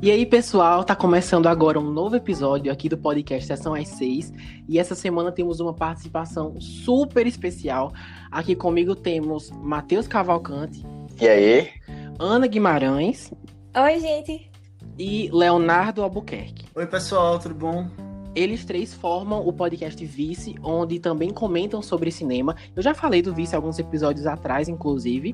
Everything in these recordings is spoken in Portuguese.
E aí, pessoal, tá começando agora um novo episódio aqui do podcast Sessão às 6. E essa semana temos uma participação super especial. Aqui comigo temos Matheus Cavalcante. E aí? Ana Guimarães. Oi, gente. E Leonardo Albuquerque. Oi, pessoal, tudo bom? Eles três formam o podcast Vice, onde também comentam sobre cinema. Eu já falei do Vice alguns episódios atrás, inclusive.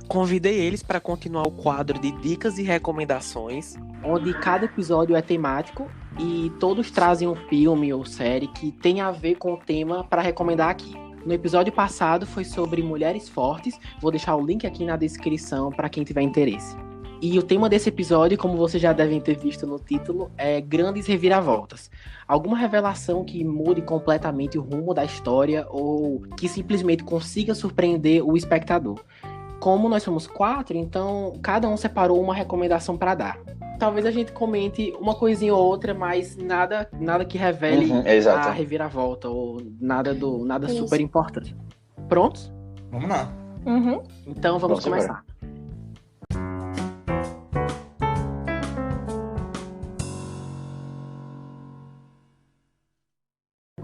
Convidei eles para continuar o quadro de dicas e recomendações, onde cada episódio é temático e todos trazem um filme ou série que tem a ver com o tema para recomendar aqui. No episódio passado foi sobre mulheres fortes. Vou deixar o link aqui na descrição para quem tiver interesse. E o tema desse episódio, como vocês já devem ter visto no título, é grandes reviravoltas. Alguma revelação que mude completamente o rumo da história ou que simplesmente consiga surpreender o espectador. Como nós somos 4, então cada um separou uma recomendação para dar. Talvez a gente comente uma coisinha ou outra, mas nada que revele a reviravolta ou nada super importante. Prontos? Vamos lá. Então vamos começar.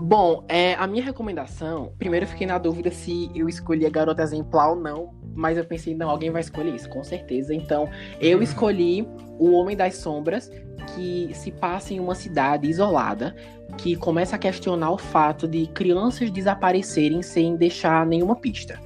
Bom, a minha recomendação, primeiro eu fiquei na dúvida se eu escolhi a Garota Exemplar ou não, mas eu pensei, não, alguém vai escolher isso, com certeza. Então, eu escolhi O Homem das Sombras, que se passa em uma cidade isolada, que começa a questionar o fato de crianças desaparecerem sem deixar nenhuma pista.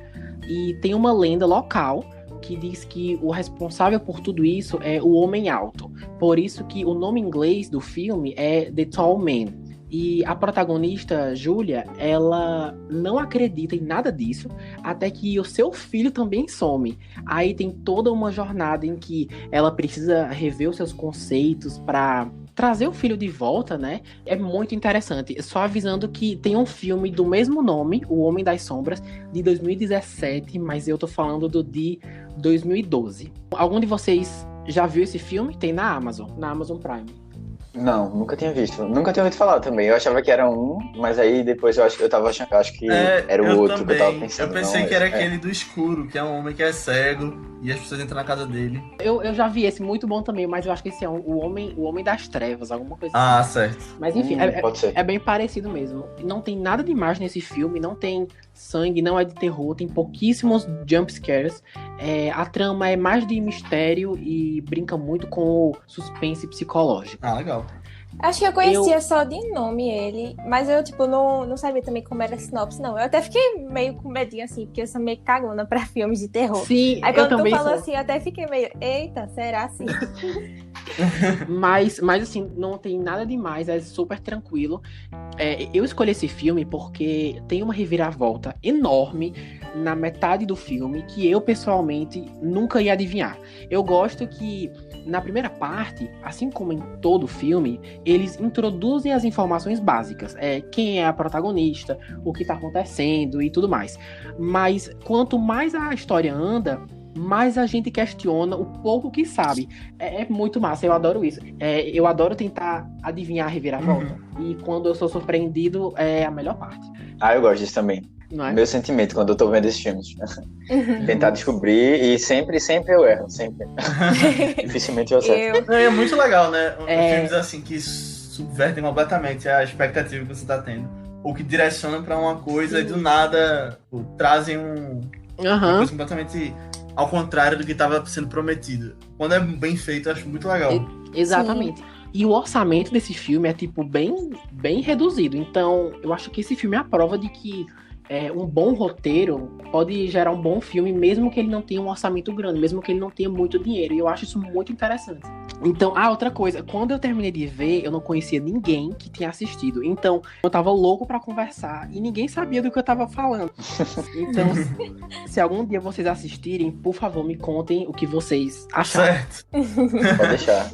E tem uma lenda local que diz que o responsável por tudo isso é o Homem Alto. Por isso que o nome em inglês do filme é The Tall Man. E a protagonista, Júlia, ela não acredita em nada disso, até que o seu filho também some. Aí tem toda uma jornada em que ela precisa rever os seus conceitos para trazer o filho de volta, né? É muito interessante. Só avisando que tem um filme do mesmo nome, O Homem das Sombras, de 2017, mas eu tô falando do de 2012. Algum de vocês já viu esse filme? Tem na Amazon Prime. Não, nunca tinha visto. Nunca tinha ouvido falar também. Eu achava que era um, mas aí depois eu tava achando que era o outro também. Que eu tava pensando. Eu pensei que era aquele do escuro, que é um homem que é cego e as pessoas entram na casa dele. Eu já vi esse, muito bom também, mas eu acho que esse é o Homem das Trevas, alguma coisa assim. Ah, certo. Mas enfim, é bem parecido mesmo. Não tem nada demais nesse filme, não tem sangue, não é de terror, tem pouquíssimos jump scares. A trama é mais de mistério e brinca muito com o suspense psicológico. Ah, legal. Acho que eu conhecia só de nome ele, mas eu, não sabia também como era a sinopse, não. Eu até fiquei meio com medinho, assim, porque eu sou meio cagona pra filmes de terror. Sim, aí quando tu falou assim, eu até fiquei meio, eita, será assim? mas assim, não tem nada demais, é super tranquilo. Eu escolhi esse filme porque tem uma reviravolta enorme na metade do filme que eu, pessoalmente, nunca ia adivinhar. Eu gosto que, na primeira parte, assim como em todo filme, eles introduzem as informações básicas. Quem é a protagonista, o que tá acontecendo e tudo mais. Mas quanto mais a história anda, mais a gente questiona o pouco que sabe. É muito massa, eu adoro isso. Eu adoro tentar adivinhar a reviravolta. E quando eu sou surpreendido, é a melhor parte. Ah, eu gosto disso também. Não é? Meu sentimento quando eu tô vendo esses filmes. Tentar descobrir e sempre eu erro. Sempre. Dificilmente eu acerto. É muito legal, né? Filmes assim que subvertem completamente a expectativa que você tá tendo. Ou que direcionam pra uma coisa e do nada trazem uma coisa completamente ao contrário do que estava sendo prometido. Quando é bem feito, eu acho muito legal. Exatamente. Sim. E o orçamento desse filme é, bem reduzido. Então, eu acho que esse filme é a prova de que um bom roteiro pode gerar um bom filme, mesmo que ele não tenha um orçamento grande, mesmo que ele não tenha muito dinheiro. E eu acho isso muito interessante. Então, outra coisa, quando eu terminei de ver, eu não conhecia ninguém que tinha assistido. Então, eu tava louco pra conversar e ninguém sabia do que eu tava falando. Então, se algum dia vocês assistirem, por favor, me contem o que vocês acharam. Certo. Pode deixar.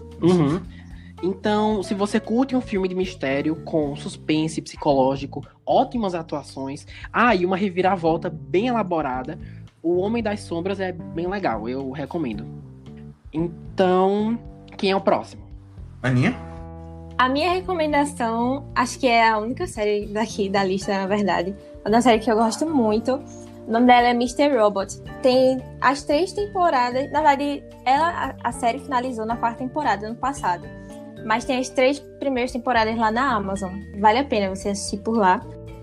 Então, se você curte um filme de mistério com suspense psicológico, ótimas atuações, e uma reviravolta bem elaborada, O Homem das Sombras é bem legal, eu recomendo. Então, quem é o próximo? Aninha? A minha recomendação, acho que é a única série daqui da lista, na verdade. É uma série que eu gosto muito. O nome dela é Mr. Robot. Tem as 3 temporadas. Na verdade, a série finalizou na 4ª temporada, ano passado. Mas tem as 3 primeiras temporadas lá na Amazon. Vale a pena você assistir por lá.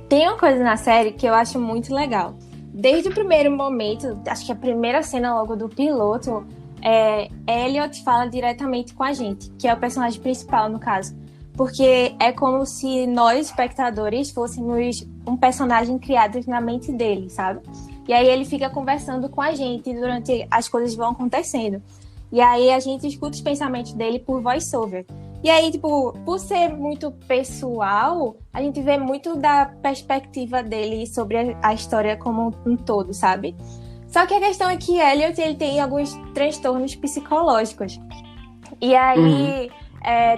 Tem uma coisa na série que eu acho muito legal. Desde o primeiro momento, acho que a primeira cena logo do piloto, Elliot fala diretamente com a gente, que é o personagem principal no caso. Porque é como se nós, espectadores, fôssemos um personagem criado na mente dele, sabe? E aí ele fica conversando com a gente durante as coisas vão acontecendo. E aí a gente escuta os pensamentos dele por voice-over. E aí, tipo, por ser muito pessoal, a gente vê muito da perspectiva dele sobre a história como um todo, sabe? Só que a questão é que Elliot, ele tem alguns transtornos psicológicos. E aí,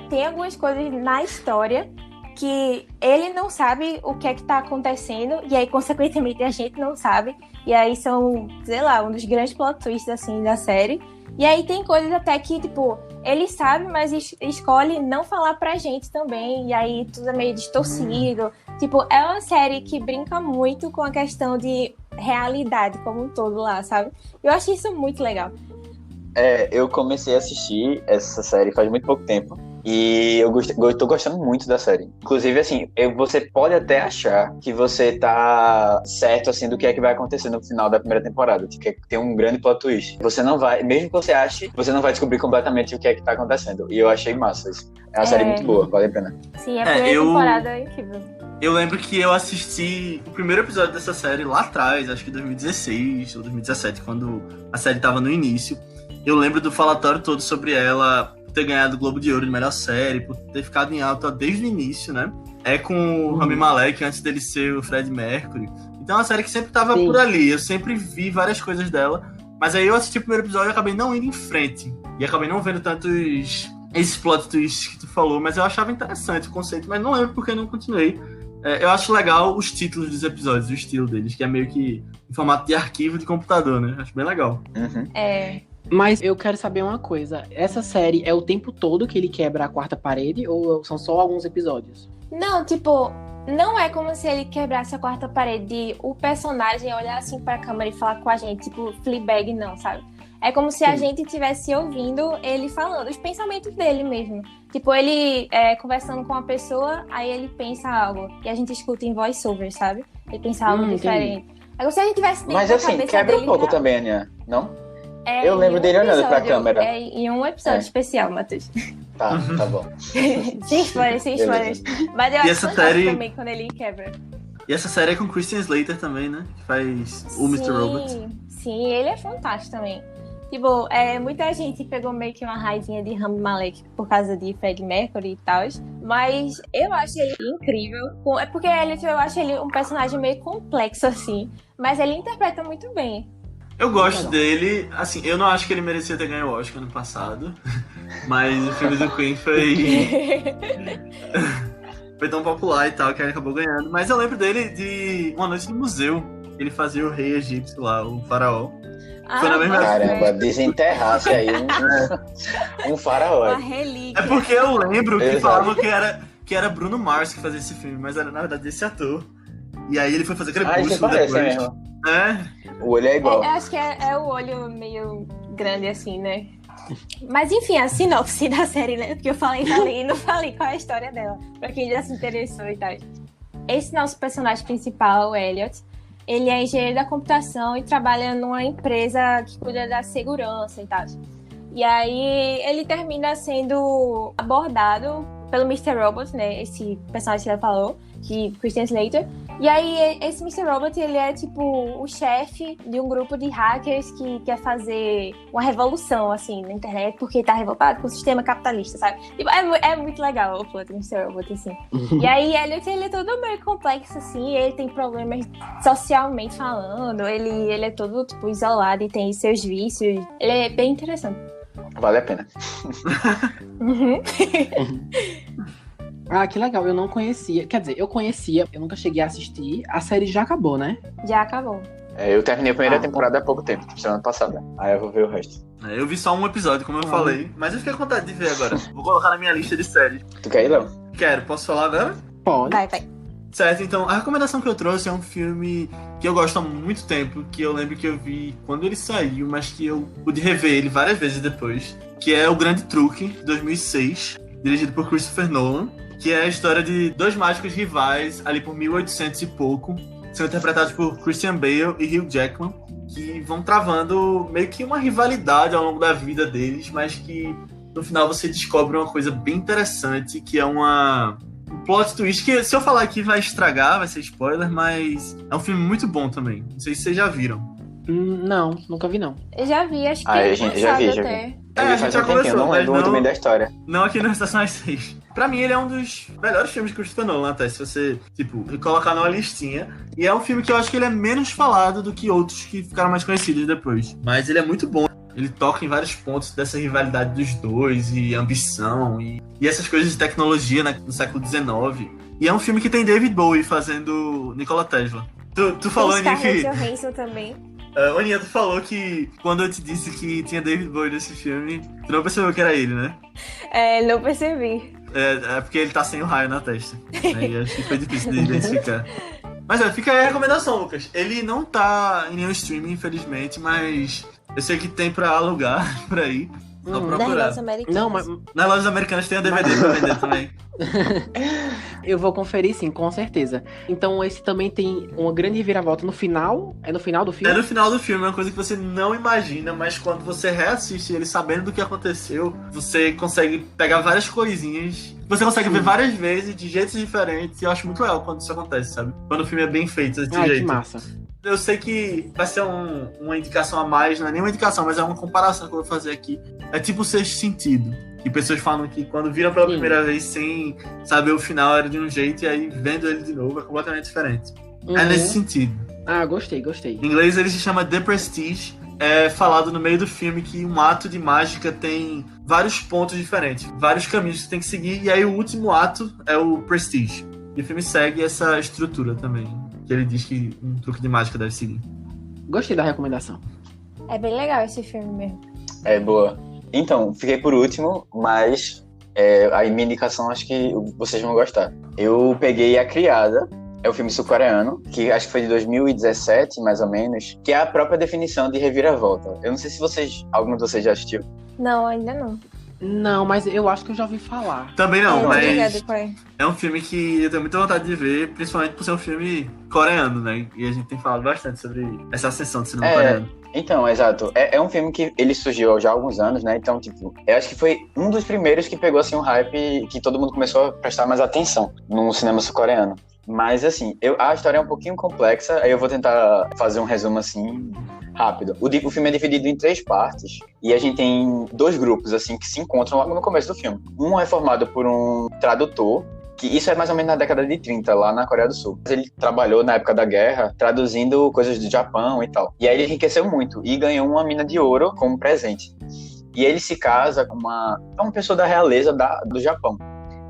tem algumas coisas na história que ele não sabe o que é que tá acontecendo, e aí, consequentemente, a gente não sabe. E aí são, sei lá, um dos grandes plot twists, assim, da série. E aí tem coisas até que, tipo, ele sabe, mas escolhe não falar pra gente também. E aí tudo é meio distorcido. Tipo, é uma série que brinca muito com a questão de realidade como um todo lá, sabe? Eu acho isso muito legal. Eu comecei a assistir essa série faz muito pouco tempo. E eu tô gostando muito da série. Inclusive, assim, você pode até achar que você tá certo, assim, do que é que vai acontecer no final da primeira temporada. Que tem um grande plot twist. Você não vai, mesmo que você ache, você não vai descobrir completamente o que é que tá acontecendo. E eu achei massa isso. É uma série muito boa, vale a pena. Sim, a primeira temporada é incrível. Eu lembro que eu assisti o primeiro episódio dessa série lá atrás, acho que em 2016 ou 2017, quando a série tava no início. Eu lembro do falatório todo sobre ela ter ganhado o Globo de Ouro de melhor série, por ter ficado em alta desde o início, né? É com o Rami Malek, antes dele ser o Fred Mercury. Então é uma série que sempre tava por ali. Eu sempre vi várias coisas dela. Mas aí eu assisti o primeiro episódio e acabei não indo em frente. E acabei não vendo tantos esses plot twists que tu falou. Mas eu achava interessante o conceito. Mas não lembro porque eu não continuei. Eu acho legal os títulos dos episódios, o estilo deles. Que é meio que em formato de arquivo de computador, né? Acho bem legal. Mas eu quero saber uma coisa. Essa série é o tempo todo que ele quebra a 4ª parede ou são só alguns episódios? Não, tipo, não é como se ele quebrasse a 4ª parede de o personagem olhar assim pra câmera e falar com a gente, tipo, Fleabag, não, sabe? É como se a gente estivesse ouvindo ele falando, os pensamentos dele mesmo. Tipo, ele conversando com uma pessoa, aí ele pensa algo. E a gente escuta em voice-over, sabe? Ele pensa algo diferente. É como se a gente tivesse dentro Mas da assim, cabeça quebra dele um pouco já. também, Aninha, não? Eu lembro dele olhando pra câmera. Em um episódio especial, Matheus. Tá bom. Sem spoilers. Mas eu acho fantástico também quando ele quebra. E essa série é com Christian Slater também, né? Que faz o Mr. Robot. Sim, ele é fantástico também. Tipo, muita gente pegou meio que uma raivinha de Rami Malek por causa de Fred Mercury e tal. Mas eu acho ele incrível. É porque eu acho ele um personagem meio complexo, assim. Mas ele interpreta muito bem. Eu gosto dele, assim, eu não acho que ele merecia ter ganho o Oscar no passado, mas o filme do Queen foi tão popular e tal, que ele acabou ganhando. Mas eu lembro dele de Uma Noite no Museu, ele fazia o rei egípcio lá, o faraó. Foi na mesma Caramba, desenterrasse aí um faraó. Uma relíquia. É porque eu lembro que falavam que era Bruno Mars que fazia esse filme, mas era na verdade esse ator. E aí ele foi fazer Crepúsculo depois. Mesmo. O olho é igual. Eu acho que é o olho meio grande assim, né? Mas enfim, a sinopse da série, né? Porque eu falei e não falei qual é a história dela. Pra quem já se interessou e tal. Esse nosso personagem principal, o Elliot, ele é engenheiro da computação e trabalha numa empresa que cuida da segurança e tal. E aí ele termina sendo abordado pelo Mr. Robot, né? Esse personagem que ela falou, de Christian Slater. E aí, esse Mr. Robot, ele é, tipo, o chefe de um grupo de hackers que quer fazer uma revolução, assim, na internet, porque tá revoltado com o sistema capitalista, sabe? Tipo, é muito legal o plot do Mr. Robot, assim. E aí, ele é todo meio complexo, assim, ele tem problemas socialmente falando, ele é todo, tipo, isolado e tem seus vícios. Ele é bem interessante. Vale a pena. Ah, que legal, eu não conhecia. Quer dizer, eu conhecia, eu nunca cheguei a assistir. A série já acabou, né? Já acabou. Eu terminei a primeira temporada há pouco tempo, semana passada. Aí eu vou ver o resto. Eu vi só um episódio, como eu falei. Mas eu fiquei com vontade de ver agora. Vou colocar na minha lista de séries. Tu quer ir, Léo? Quero, posso falar agora? Pode. Vai. Certo, então, a recomendação que eu trouxe é um filme que eu gosto há muito tempo, que eu lembro que eu vi quando ele saiu, mas que eu pude rever ele várias vezes depois, que é O Grande Truque, de 2006, dirigido por Christopher Nolan, que é a história de dois mágicos rivais, ali por 1800 e pouco, são interpretados por Christian Bale e Hugh Jackman, que vão travando meio que uma rivalidade ao longo da vida deles, mas que no final você descobre uma coisa bem interessante, que é um plot twist, que se eu falar aqui vai estragar, vai ser spoiler, mas é um filme muito bom também. Não sei se vocês já viram. Não, nunca vi não. Eu já vi, acho que eu já vi. A gente já começou, não lembro muito bem da história. Não aqui no Estação às 6. Pra mim, ele é um dos melhores filmes de Christopher Nolan, até, se você, colocar numa listinha. E é um filme que eu acho que ele é menos falado do que outros que ficaram mais conhecidos depois. Mas ele é muito bom. Ele toca em vários pontos dessa rivalidade dos dois, e ambição, e essas coisas de tecnologia no século XIX. E é um filme que tem David Bowie fazendo Nikola Tesla. Tu falou, Aninha, que... Johansson também. Aninha, tu falou que quando eu te disse que tinha David Bowie nesse filme, tu não percebeu que era ele, né? Não percebi. É porque ele tá sem o raio na testa. Aí acho que foi difícil de identificar. Mas fica aí a recomendação, Lucas. Ele não tá em nenhum streaming, infelizmente, mas eu sei que tem pra alugar por aí. Só procurar. Não, mas... Nas lojas americanas tem a DVD pra vender também. Eu vou conferir sim, com certeza. Então esse também tem uma grande reviravolta no final. É no final do filme? É no final do filme, é uma coisa que você não imagina, mas quando você reassiste ele sabendo do que aconteceu, você consegue pegar várias coisinhas. Você consegue ver várias vezes, de jeitos diferentes, e eu acho muito legal quando isso acontece, sabe? Quando o filme é bem feito desse jeito. Que massa. Eu sei que vai ser uma indicação a mais, não é nem uma indicação, mas é uma comparação que eu vou fazer aqui. É tipo o Sexto Sentido. E pessoas falam que quando viram pela primeira vez sem saber o final era de um jeito, e aí vendo ele de novo é completamente diferente. É nesse sentido. Gostei. Em inglês ele se chama The Prestige. É falado no meio do filme que um ato de mágica tem vários pontos diferentes, vários caminhos que você tem que seguir, e aí o último ato é o Prestige. E o filme segue essa estrutura também, que ele diz que um truque de mágica deve seguir. Gostei da recomendação. É bem legal esse filme mesmo. É boa. Então, fiquei por último, mas a minha indicação acho que vocês vão gostar. Eu peguei A Criada, é um filme sul-coreano, que acho que foi de 2017, mais ou menos, que é a própria definição de reviravolta. Eu não sei se algum de vocês já assistiu. Não, ainda não. Não, mas eu acho que eu já ouvi falar. Também não, mas é um filme que eu tenho muita vontade de ver, principalmente por ser um filme coreano, né? E a gente tem falado bastante sobre essa ascensão do cinema coreano. Então, exato. É um filme que ele surgiu já há alguns anos, né? Então, eu acho que foi um dos primeiros que pegou, assim, um hype que todo mundo começou a prestar mais atenção no cinema sul-coreano. Mas, assim, a história é um pouquinho complexa, aí eu vou tentar fazer um resumo, assim, rápido. O filme é dividido em 3 partes, e a gente tem 2 grupos, assim, que se encontram logo no começo do filme. Um é formado por um tradutor, que isso é mais ou menos na década de 30, lá na Coreia do Sul. Ele trabalhou na época da guerra, traduzindo coisas do Japão e tal. E aí ele enriqueceu muito, e ganhou uma mina de ouro como presente. E ele se casa com uma pessoa da realeza do Japão.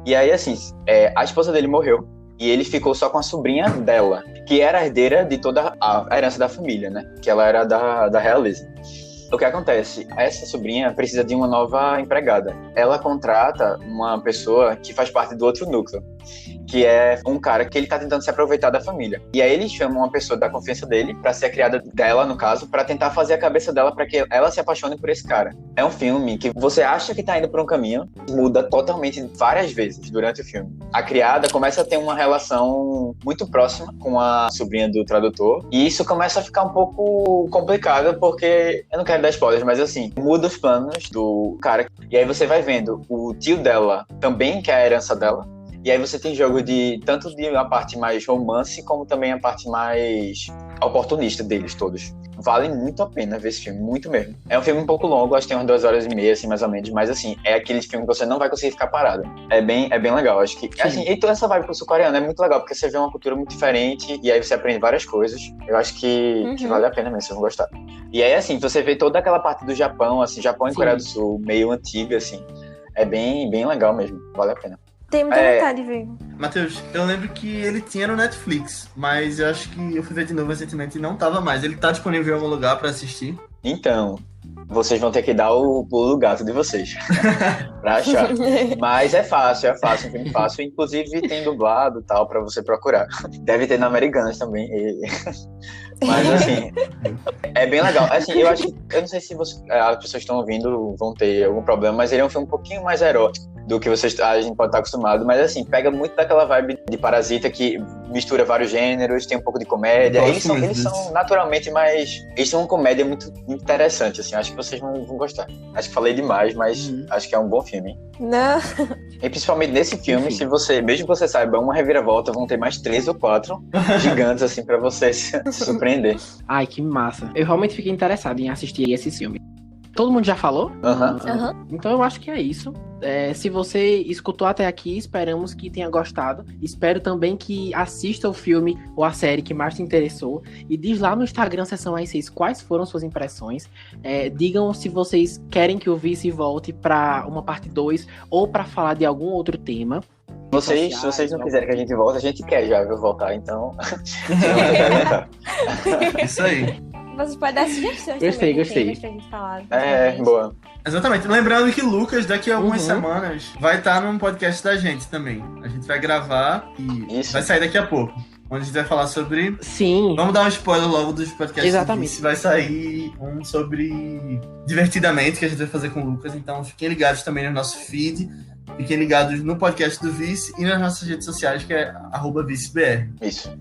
E aí, assim, a esposa dele morreu, e ele ficou só com a sobrinha dela, que era a herdeira de toda a herança da família, né? Que ela era da realeza. O que acontece? Essa sobrinha precisa de uma nova empregada. Ela contrata uma pessoa que faz parte do outro núcleo, que é um cara que ele tá tentando se aproveitar da família. E aí ele chama uma pessoa da confiança dele, pra ser a criada dela, no caso, pra tentar fazer a cabeça dela pra que ela se apaixone por esse cara. É um filme que você acha que tá indo por um caminho, muda totalmente várias vezes durante o filme. A criada começa a ter uma relação muito próxima com a sobrinha do tradutor, e isso começa a ficar um pouco complicado, porque eu não quero dar spoilers, mas assim, muda os planos do cara. E aí você vai vendo o tio dela também quer a herança dela. E aí você tem jogo tanto de uma parte mais romance, como também a parte mais oportunista deles todos. Vale muito a pena ver esse filme, muito mesmo. É um filme um pouco longo, acho que tem umas 2 horas e meia, assim, mais ou menos. Mas assim, é aquele filme que você não vai conseguir ficar parado. É bem legal, acho que... Assim, e toda essa vibe pro sul-coreano é muito legal, porque você vê uma cultura muito diferente, e aí você aprende várias coisas. Eu acho que vale a pena mesmo, vocês vão gostar. E aí, assim, você vê toda aquela parte do Japão, assim, Japão e Coreia do Sul, meio antiga, assim. É bem legal mesmo, vale a pena. Tenho muita vontade de ver. Matheus, eu lembro que ele tinha no Netflix, mas eu acho que eu fui ver de novo recentemente e não tava mais. Ele tá disponível em algum lugar pra assistir? Então, vocês vão ter que dar o pulo do gato de vocês pra achar. Mas é fácil, um filme fácil. Inclusive tem dublado e tal, pra você procurar. Deve ter na Americanas também. Mas assim, é bem legal. Assim, eu não sei se as pessoas que estão ouvindo vão ter algum problema, mas ele é um filme um pouquinho mais erótico do que a gente pode estar acostumado. Mas assim, pega muito daquela vibe de Parasita que mistura vários gêneros, tem um pouco de comédia. Eles são naturalmente mais... Eles são uma comédia muito interessante, assim. Acho que vocês vão gostar. Acho que falei demais, mas acho que é um bom filme. Não. E principalmente nesse filme, mesmo que você saiba uma reviravolta, vão ter mais 3 ou 4 gigantes, assim, pra você se surpreender. Ai, que massa. Eu realmente fiquei interessado em assistir esse filme. Todo mundo já falou? Então eu acho que é isso. Se você escutou até aqui, esperamos que tenha gostado. Espero também que assista o filme ou a série que mais te interessou. E diz lá no Instagram, seção A6, quais foram suas impressões. Digam se vocês querem que o Vice volte pra uma parte 2 ou pra falar de algum outro tema. Se vocês não quiserem que a gente volte, a gente quer já voltar, então... Isso aí. Vocês podem dar sugestões Gostei. pra gente falar. Boa. Exatamente. Lembrando que Lucas, daqui a algumas semanas, vai estar num podcast da gente também. A gente vai gravar e vai sair daqui a pouco. Onde a gente vai falar sobre... Sim. Vamos dar um spoiler logo dos podcasts. Exatamente. Vai sair um sobre Divertidamente, que a gente vai fazer com o Lucas. Então fiquem ligados também no nosso feed. Fiquem ligados no podcast do Vice e nas nossas redes sociais, que é @ViceBR. Isso.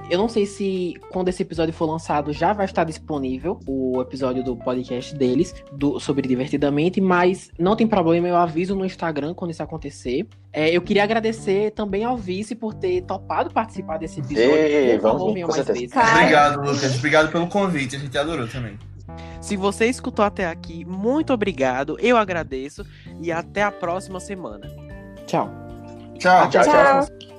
Eu não sei se quando esse episódio for lançado já vai estar disponível o episódio do podcast deles sobre Divertidamente, mas não tem problema, eu aviso no Instagram quando isso acontecer. Eu queria agradecer também ao Vice por ter topado participar desse episódio. Vamos, com certeza. Obrigado, Lucas. Obrigado pelo convite, a gente adorou também. Se você escutou até aqui, muito obrigado, eu agradeço e até a próxima semana. Tchau. Tchau. Tchau.